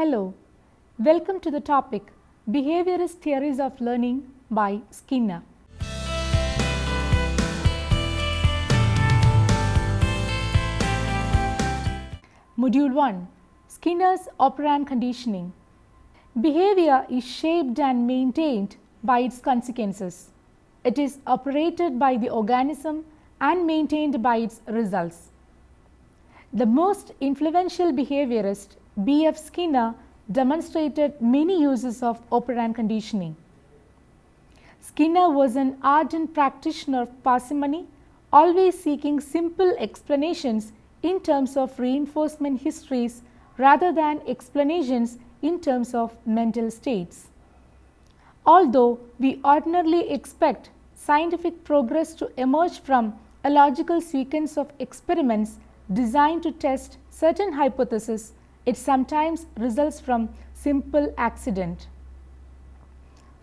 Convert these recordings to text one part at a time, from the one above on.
Hello, welcome to the topic Behaviorist Theories of Learning by Skinner. Module 1 Skinner's Operant Conditioning. Behavior is shaped and maintained by its consequences. It is operated by the organism and maintained by its results. The most influential behaviorist, B.F. Skinner, demonstrated many uses of operant conditioning. Skinner was an ardent practitioner of parsimony, always seeking simple explanations in terms of reinforcement histories rather than explanations in terms of mental states. Although we ordinarily expect scientific progress to emerge from a logical sequence of experiments designed to test certain hypotheses, it sometimes results from simple accident.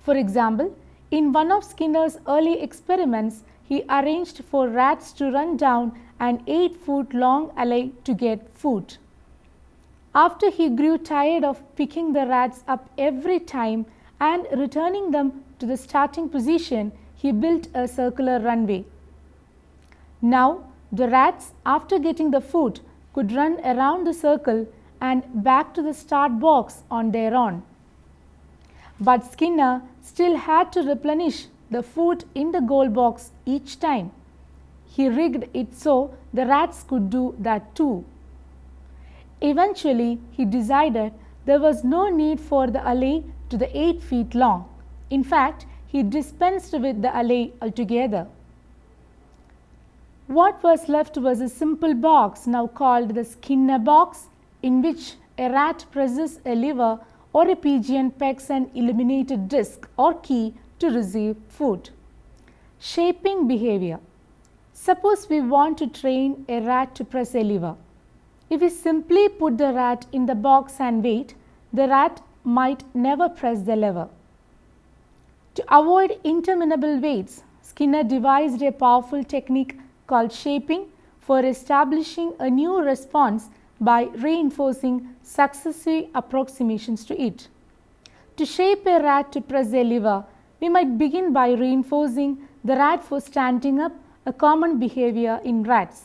For example, in one of Skinner's early experiments, he arranged for rats to run down an 8-foot-long alley to get food. After he grew tired of picking the rats up every time and returning them to the starting position, he built a circular runway. Now, the rats, after getting the food, could run around the circle and back to the start box on their own. But Skinner still had to replenish the food in the goal box each time. He rigged it so the rats could do that too. Eventually, he decided there was no need for the alley to the 8 feet long. In fact, he dispensed with the alley altogether. What was left was a simple box now called the Skinner box, in which a rat presses a lever or a pigeon pecks an illuminated disc or key to receive food. Shaping behavior. Suppose we want to train a rat to press a lever. If we simply put the rat in the box and wait, the rat might never press the lever. To avoid interminable waits, Skinner devised a powerful technique called shaping for establishing a new response by reinforcing successive approximations to it. To shape a rat to press a lever, we might begin by reinforcing the rat for standing up, a common behavior in rats.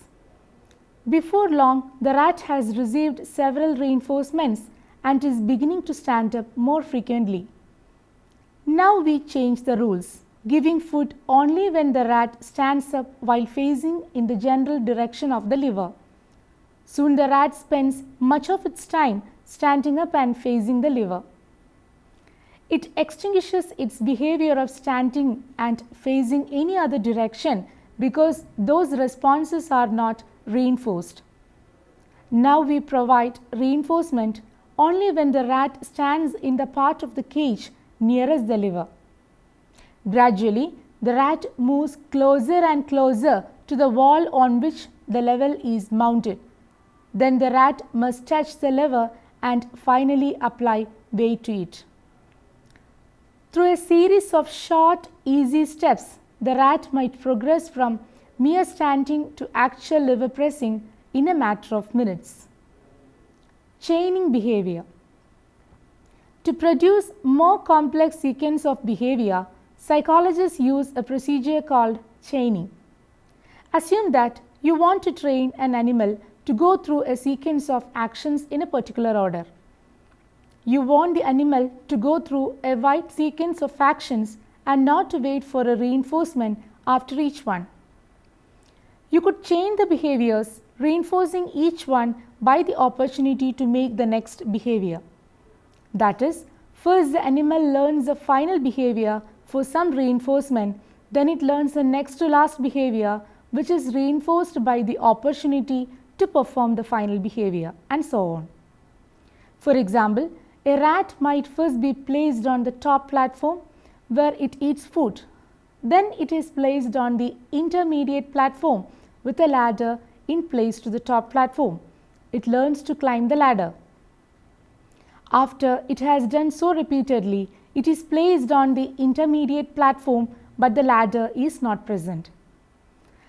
Before long, the rat has received several reinforcements and is beginning to stand up more frequently. Now we change the rules, giving food only when the rat stands up while facing in the general direction of the lever. Soon the rat spends much of its time standing up and facing the lever. It extinguishes its behavior of standing and facing any other direction because those responses are not reinforced. Now we provide reinforcement only when the rat stands in the part of the cage nearest the lever. Gradually, the rat moves closer and closer to the wall on which the lever is mounted. Then the rat must touch the lever and finally apply weight to it. Through a series of short, easy steps, the rat might progress from mere standing to actual lever pressing in a matter of minutes. Chaining behavior. To produce more complex sequence of behavior, psychologists use a procedure called chaining. Assume that you want to train an animal to go through a sequence of actions in a particular order. You want the animal to go through a wide sequence of actions and not to wait for a reinforcement after each one. You could chain the behaviors, reinforcing each one by the opportunity to make the next behavior. That is, first the animal learns the final behavior for some reinforcement, then it learns the next to last behavior which is reinforced by the opportunity to perform the final behavior, and so on. For example, a rat might first be placed on the top platform where it eats food. Then it is placed on the intermediate platform with a ladder in place to the top platform. It learns to climb the ladder. After it has done so repeatedly, it is placed on the intermediate platform, but the ladder is not present.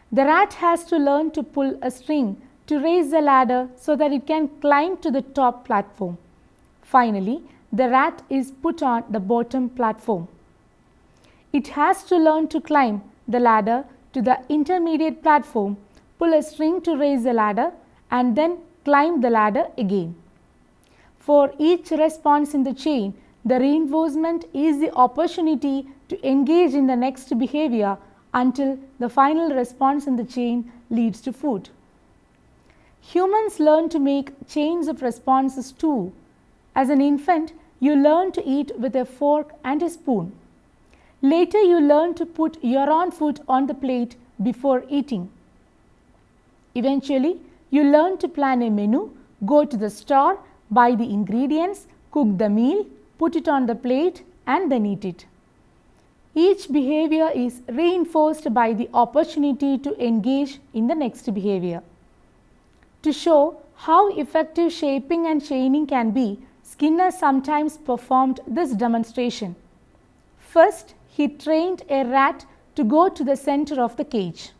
The rat has to learn to pull a string to raise the ladder so that it can climb to the top platform. Finally, the rat is put on the bottom platform. It has to learn to climb the ladder to the intermediate platform, pull a string to raise the ladder, and then climb the ladder again. For each response in the chain, the reinforcement is the opportunity to engage in the next behavior until the final response in the chain leads to food. Humans learn to make chains of responses too. As an infant, you learn to eat with a fork and a spoon. Later, you learn to put your own food on the plate before eating. Eventually, you learn to plan a menu, go to the store, buy the ingredients, cook the meal, put it on the plate, and then eat it. Each behavior is reinforced by the opportunity to engage in the next behavior. To show how effective shaping and chaining can be, Skinner sometimes performed this demonstration. First, he trained a rat to go to the center of the cage.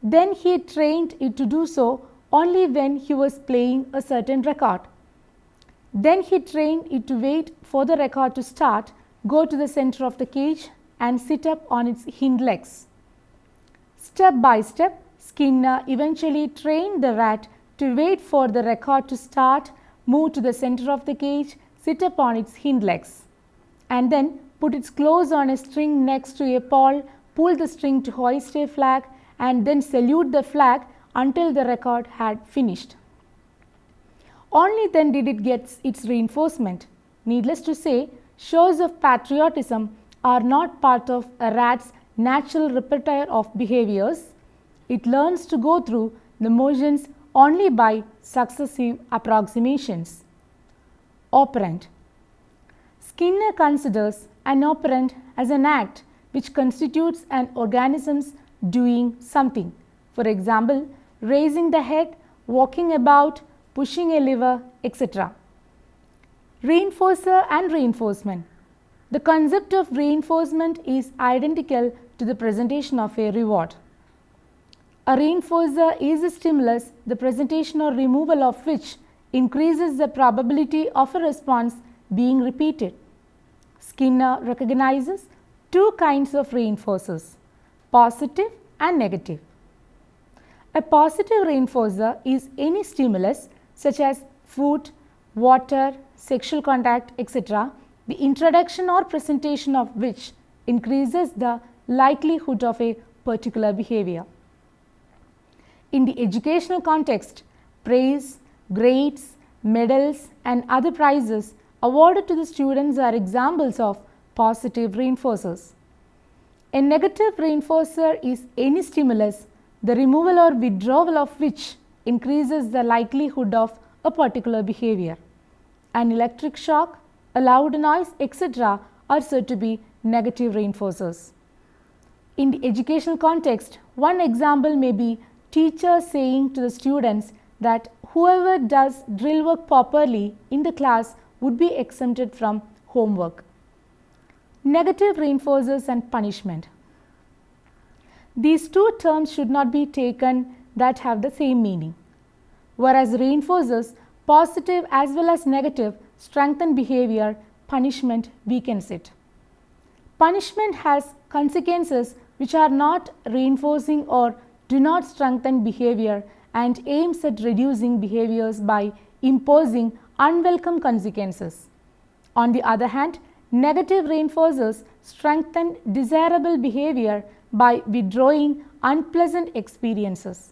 Then he trained it to do so only when he was playing a certain record. Then he trained it to wait for the record to start, go to the center of the cage, and sit up on its hind legs. Step by step, Skinner eventually trained the rat to wait for the record to start, move to the center of the cage, sit up on its hind legs, and then put its claws on a string next to a pole, pull the string to hoist a flag, and then salute the flag until the record had finished. Only then did it get its reinforcement. Needless to say, shows of patriotism are not part of a rat's natural repertoire of behaviors. It learns to go through the motions only by successive approximations. Operant. Skinner considers an operant as an act which constitutes an organism's doing something. For example, raising the head, walking about, pushing a lever, etc. Reinforcer and reinforcement. The concept of reinforcement is identical to the presentation of a reward. A reinforcer is a stimulus, the presentation or removal of which increases the probability of a response being repeated. Skinner recognizes two kinds of reinforcers, positive and negative. A positive reinforcer is any stimulus such as food, water, sexual contact, etc., the introduction or presentation of which increases the likelihood of a particular behavior. In the educational context, praise, grades, medals, and other prizes awarded to the students are examples of positive reinforcers. A negative reinforcer is any stimulus, the removal or withdrawal of which increases the likelihood of a particular behavior. An electric shock, a loud noise, etc. are said to be negative reinforcers. In the educational context, one example may be teachers saying to the students that whoever does drill work properly in the class would be exempted from homework. Negative reinforcers and punishment. These two terms should not be taken that have the same meaning. Whereas reinforcers, positive as well as negative, strengthen behavior, punishment weakens it. Punishment has consequences which are not reinforcing or do not strengthen behavior and aims at reducing behaviors by imposing unwelcome consequences. On the other hand, negative reinforcers strengthen desirable behavior by withdrawing unpleasant experiences.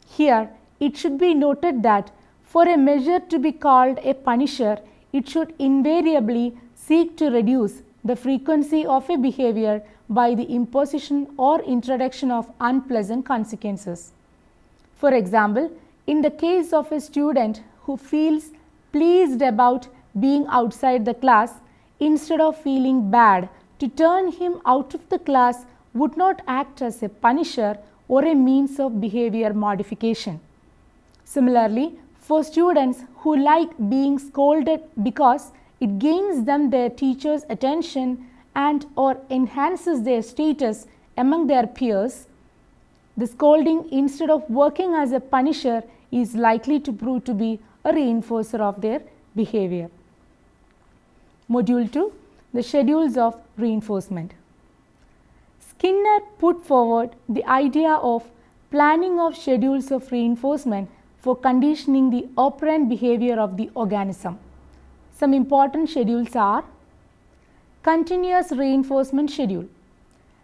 Here, it should be noted that for a measure to be called a punisher, it should invariably seek to reduce the frequency of a behavior by the imposition or introduction of unpleasant consequences. For example, in the case of a student who feels pleased about being outside the class, instead of feeling bad, to turn him out of the class would not act as a punisher or a means of behavior modification. Similarly, for students who like being scolded because it gains them their teacher's attention and or enhances their status among their peers, the scolding instead of working as a punisher is likely to prove to be a reinforcer of their behavior. Module 2, the schedules of reinforcement. Skinner put forward the idea of planning of schedules of reinforcement for conditioning the operant behavior of the organism. Some important schedules are continuous reinforcement schedule.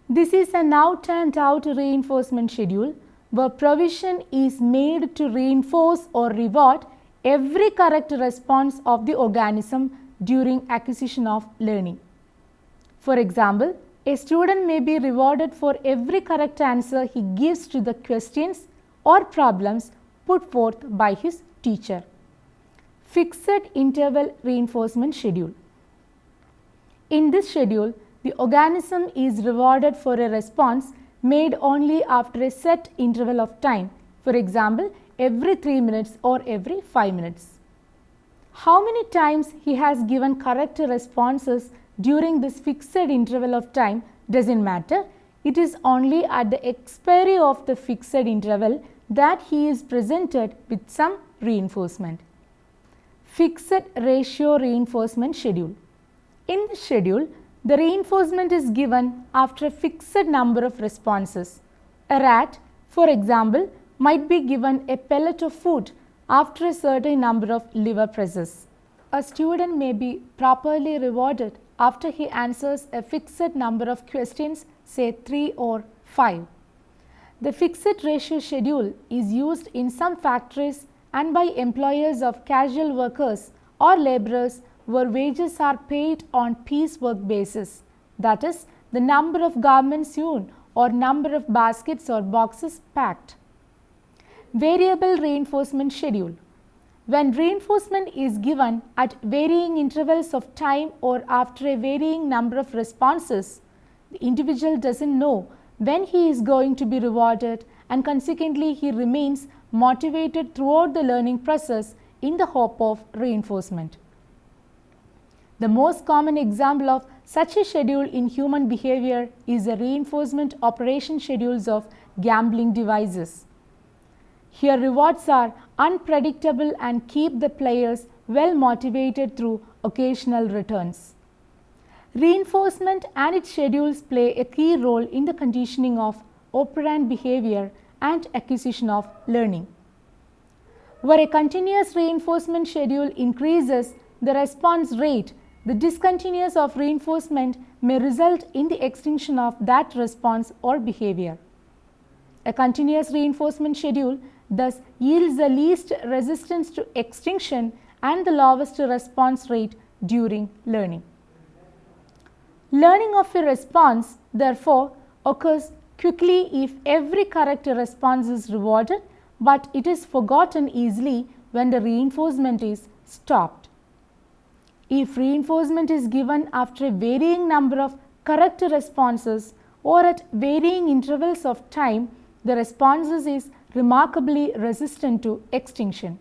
This is an out and out reinforcement schedule where provision is made to reinforce or reward every correct response of the organism during acquisition of learning. For example, a student may be rewarded for every correct answer he gives to the questions or problems put forth by his teacher. Fixed interval reinforcement schedule. In this schedule, the organism is rewarded for a response made only after a set interval of time, for example, every 3 minutes or every 5 minutes. How many times he has given correct responses during this fixed interval of time doesn't matter. It is only at the expiry of the fixed interval that he is presented with some reinforcement. Fixed ratio reinforcement schedule. In this schedule, the reinforcement is given after a fixed number of responses. A rat, for example, might be given a pellet of food after a certain number of liver presses. A student may be properly rewarded after he answers a fixed number of questions, say 3 or 5. The fixed ratio schedule is used in some factories and by employers of casual workers or laborers where wages are paid on piecework basis, that is, the number of garments sewn or number of baskets or boxes packed. Variable reinforcement schedule. When reinforcement is given at varying intervals of time or after a varying number of responses, the individual doesn't know when he is going to be rewarded, and consequently he remains motivated throughout the learning process in the hope of reinforcement. The most common example of such a schedule in human behavior is the reinforcement operation schedules of gambling devices. Here rewards are unpredictable and keep the players well motivated through occasional returns. Reinforcement and its schedules play a key role in the conditioning of operant behavior and acquisition of learning. Where a continuous reinforcement schedule increases the response rate, the discontinuance of reinforcement may result in the extinction of that response or behavior. A continuous reinforcement schedule thus yields the least resistance to extinction and the lowest response rate during learning. Learning of a response, therefore, occurs quickly if every correct response is rewarded, but it is forgotten easily when the reinforcement is stopped. If reinforcement is given after a varying number of correct responses or at varying intervals of time, the responses is remarkably resistant to extinction.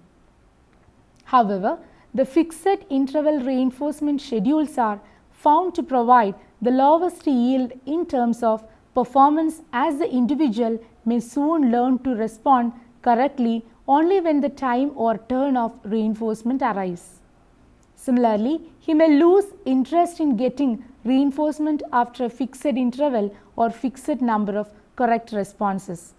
However, the fixed interval reinforcement schedules are found to provide the lowest yield in terms of performance, as the individual may soon learn to respond correctly only when the time or turn of reinforcement arrives. Similarly, he may lose interest in getting reinforcement after a fixed interval or fixed number of correct responses.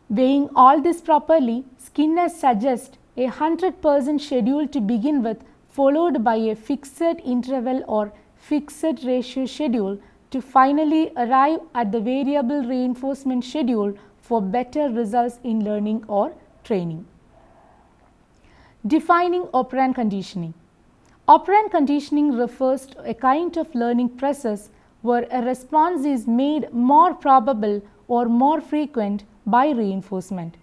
Weighing all this properly, Skinner suggests a 100% schedule to begin with, followed by a fixed interval or fixed ratio schedule to finally arrive at the variable reinforcement schedule for better results in learning or training. Defining operant conditioning. Operant conditioning refers to a kind of learning process where a response is made more probable or more frequent by reinforcement.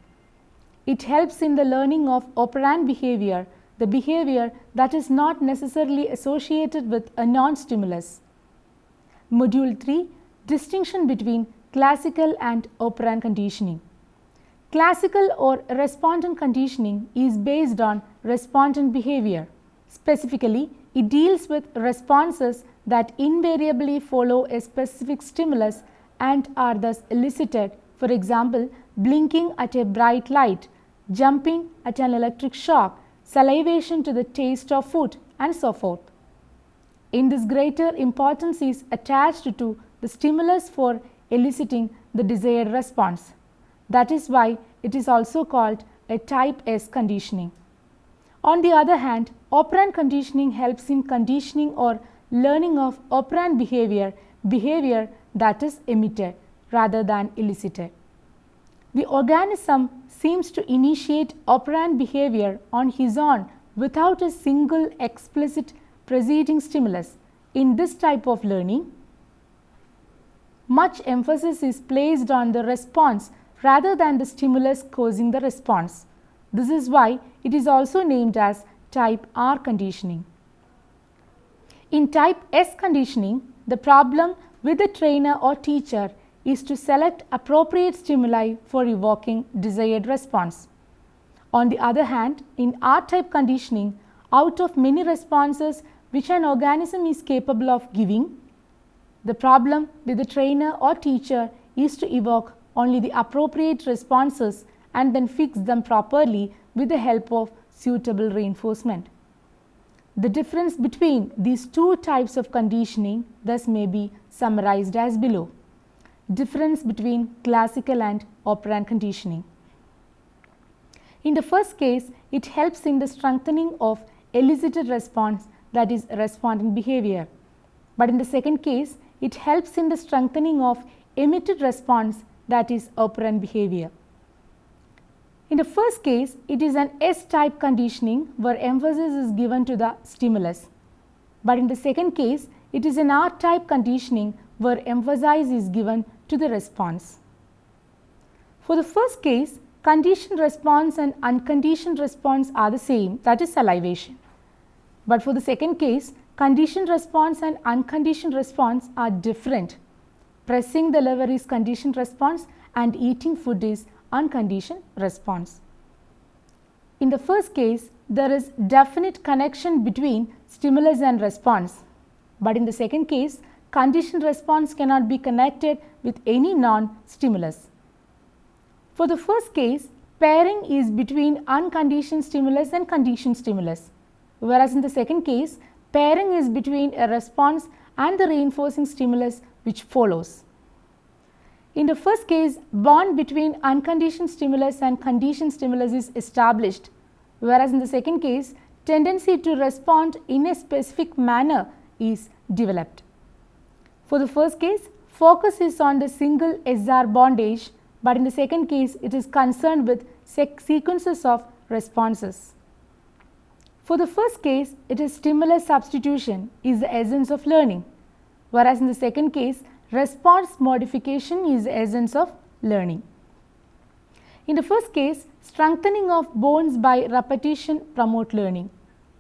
It helps in the learning of operant behavior, the behavior that is not necessarily associated with a non-stimulus. Module 3, distinction between classical and operant conditioning. Classical or respondent conditioning is based on respondent behavior. Specifically, it deals with responses that invariably follow a specific stimulus and are thus elicited, for example, blinking at a bright light, jumping at an electric shock, salivation to the taste of food, and so forth. In this, greater importance is attached to the stimulus for eliciting the desired response. That is why it is also called a type S conditioning. On the other hand, operant conditioning helps in conditioning or learning of operant behavior that is emitted rather than elicited. The organism seems to initiate operant behavior on his own without a single explicit preceding stimulus. In this type of learning, much emphasis is placed on the response rather than the stimulus causing the response. This is why it is also named as type R conditioning. In type S conditioning, the problem with the trainer or teacher is to select appropriate stimuli for evoking desired response. On the other hand, in R-type conditioning, out of many responses which an organism is capable of giving, the problem with the trainer or teacher is to evoke only the appropriate responses and then fix them properly with the help of suitable reinforcement. The difference between these two types of conditioning thus may be summarized as below. Difference between classical and operant conditioning. In the first case, it helps in the strengthening of elicited response, that is respondent behavior. But in the second case, it helps in the strengthening of emitted response, that is operant behavior. In the first case, it is an S-type conditioning where emphasis is given to the stimulus. But in the second case, it is an R-type conditioning where emphasis is given to the response. For the first case, conditioned response and unconditioned response are the same, that is salivation. But for the second case, conditioned response and unconditioned response are different. Pressing the lever is conditioned response and eating food is unconditioned response. In the first case, there is definite connection between stimulus and response. But in the second case, conditioned response cannot be connected with any non-stimulus. For the first case, pairing is between unconditioned stimulus and conditioned stimulus, whereas in the second case, pairing is between a response and the reinforcing stimulus which follows. In the first case, bond between unconditioned stimulus and conditioned stimulus is established, whereas in the second case, tendency to respond in a specific manner is developed. For the first case, focus is on the single SR bondage, but in the second case, it is concerned with sequences of responses. For the first case, it is stimulus substitution is the essence of learning, whereas in the second case, response modification is the essence of learning. In the first case, strengthening of bones by repetition promote learning,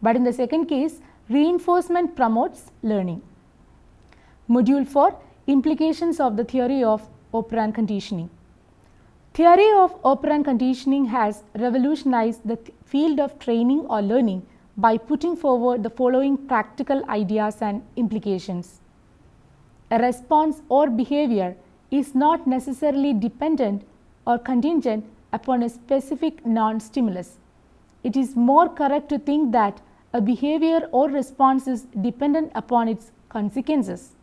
but in the second case, reinforcement promotes learning. Module 4, Implications of the theory of operant conditioning. Theory of operant conditioning has revolutionized the field of training or learning by putting forward the following practical ideas and implications. A response or behavior is not necessarily dependent or contingent upon a specific non-stimulus. It is more correct to think that a behavior or response is dependent upon its consequences.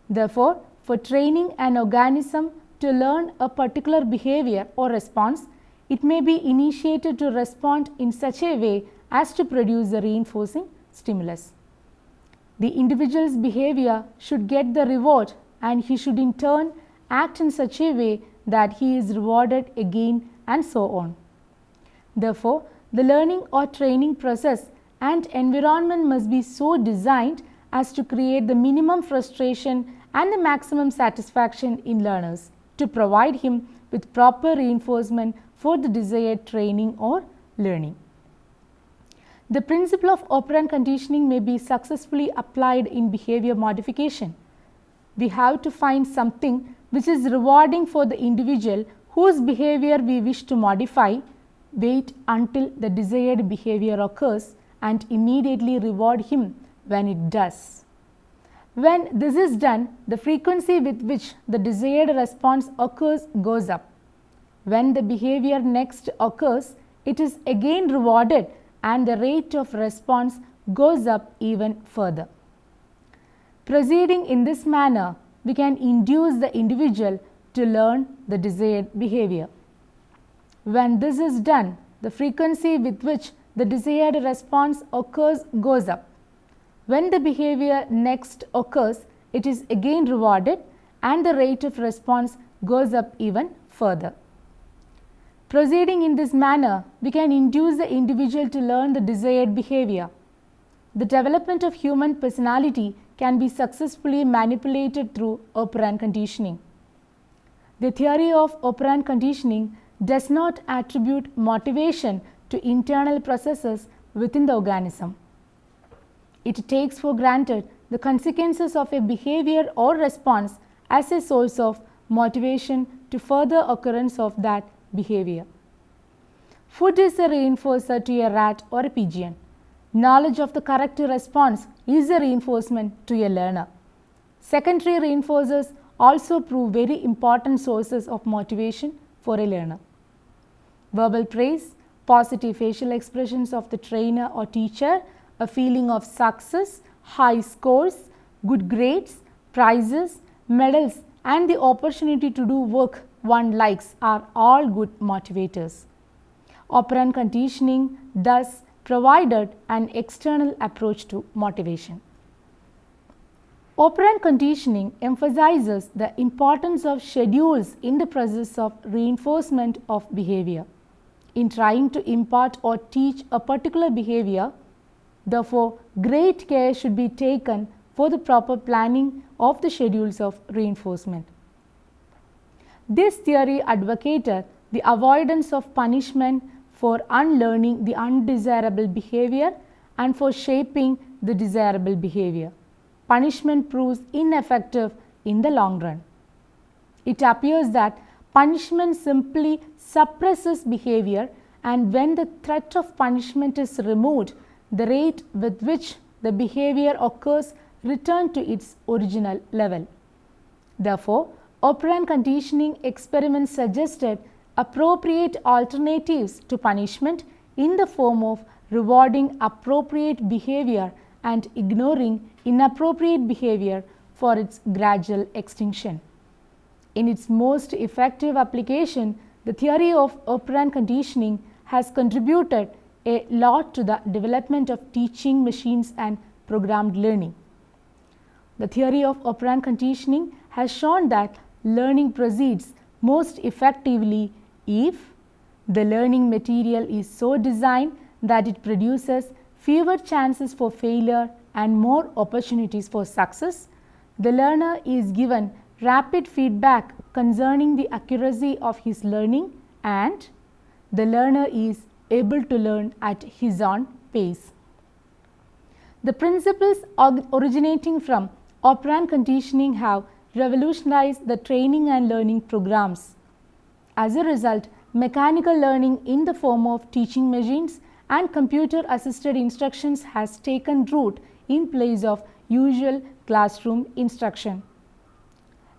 Therefore, for training an organism to learn a particular behavior or response, it may be initiated to respond in such a way as to produce the reinforcing stimulus. The individual's behavior should get the reward and he should in turn act in such a way that he is rewarded again and so on. Therefore, the learning or training process and environment must be so designed as to create the minimum frustration and the maximum satisfaction in learners to provide him with proper reinforcement for the desired training or learning. The principle of operant conditioning may be successfully applied in behavior modification. We have to find something which is rewarding for the individual whose behavior we wish to modify, wait until the desired behavior occurs and immediately reward him when it does. When this is done, the frequency with which the desired response occurs goes up. When the behavior next occurs, it is again rewarded and the rate of response goes up even further. Proceeding in this manner, we can induce the individual to learn the desired behavior. When this is done, the frequency with which the desired response occurs goes up. When the behavior next occurs, it is again rewarded and the rate of response goes up even further. Proceeding in this manner, we can induce the individual to learn the desired behavior. The development of human personality can be successfully manipulated through operant conditioning. The theory of operant conditioning does not attribute motivation to internal processes within the organism. It takes for granted the consequences of a behavior or response as a source of motivation to further occurrence of that behavior. Food is a reinforcer to a rat or a pigeon. Knowledge of the correct response is a reinforcement to a learner. Secondary reinforcers also prove very important sources of motivation for a learner. Verbal praise, positive facial expressions of the trainer or teacher, a feeling of success, high scores, good grades, prizes, medals, and the opportunity to do work one likes are all good motivators. Operant conditioning thus provided an external approach to motivation. Operant conditioning emphasizes the importance of schedules in the process of reinforcement of behavior. In trying to impart or teach a particular behavior, therefore, great care should be taken for the proper planning of the schedules of reinforcement. This theory advocated the avoidance of punishment for unlearning the undesirable behavior and for shaping the desirable behavior. Punishment proves ineffective in the long run. It appears that punishment simply suppresses behavior, and when the threat of punishment is removed, the rate with which the behavior occurs returns to its original level. Therefore, operant conditioning experiments suggested appropriate alternatives to punishment in the form of rewarding appropriate behavior and ignoring inappropriate behavior for its gradual extinction. In its most effective application, the theory of operant conditioning has contributed a lot to the development of teaching machines and programmed learning. The theory of operant conditioning has shown that learning proceeds most effectively if the learning material is so designed that it produces fewer chances for failure and more opportunities for success. The learner is given rapid feedback concerning the accuracy of his learning, and the learner is able to learn at his own pace. The principles originating from operant conditioning have revolutionized the training and learning programs. As a result, mechanical learning in the form of teaching machines and computer assisted instructions has taken root in place of usual classroom instruction.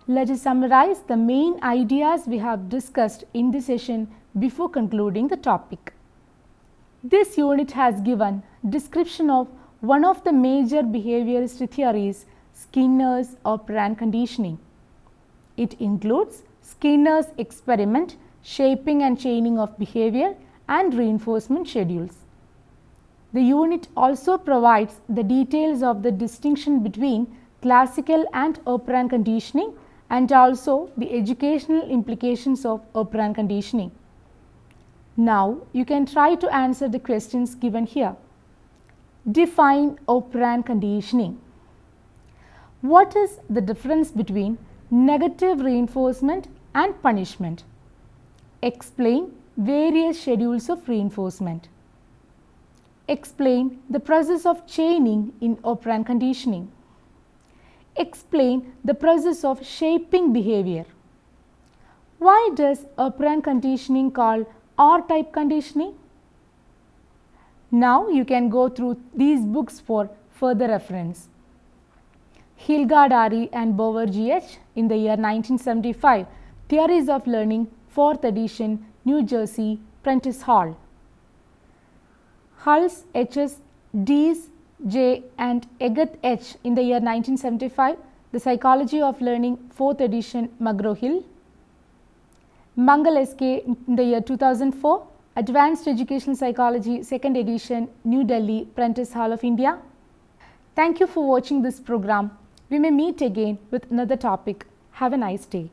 Let us summarize the main ideas we have discussed in this session before concluding the topic. This unit has given description of one of the major behaviorist theories, Skinner's operant conditioning. It includes Skinner's experiment, shaping and chaining of behavior, and reinforcement schedules. The unit also provides the details of the distinction between classical and operant conditioning and also the educational implications of operant conditioning. Now, you can try to answer the questions given here. Define operant conditioning. What is the difference between negative reinforcement and punishment? Explain various schedules of reinforcement. Explain the process of chaining in operant conditioning. Explain the process of shaping behavior. Why does operant conditioning called R-type conditioning? Now you can go through these books for further reference. Hilgard Ari and Bower G.H. in the year 1975, Theories of Learning, 4th edition, New Jersey, Prentice Hall. Hulse, H.S., Dees, J. and Eggert H. in the year 1975, The Psychology of Learning, 4th edition, McGraw-Hill. Mangal S.K. in the year 2004, Advanced Educational Psychology, 2nd edition, New Delhi, Prentice Hall of India. Thank you for watching this program. We may meet again with another topic. Have a nice day.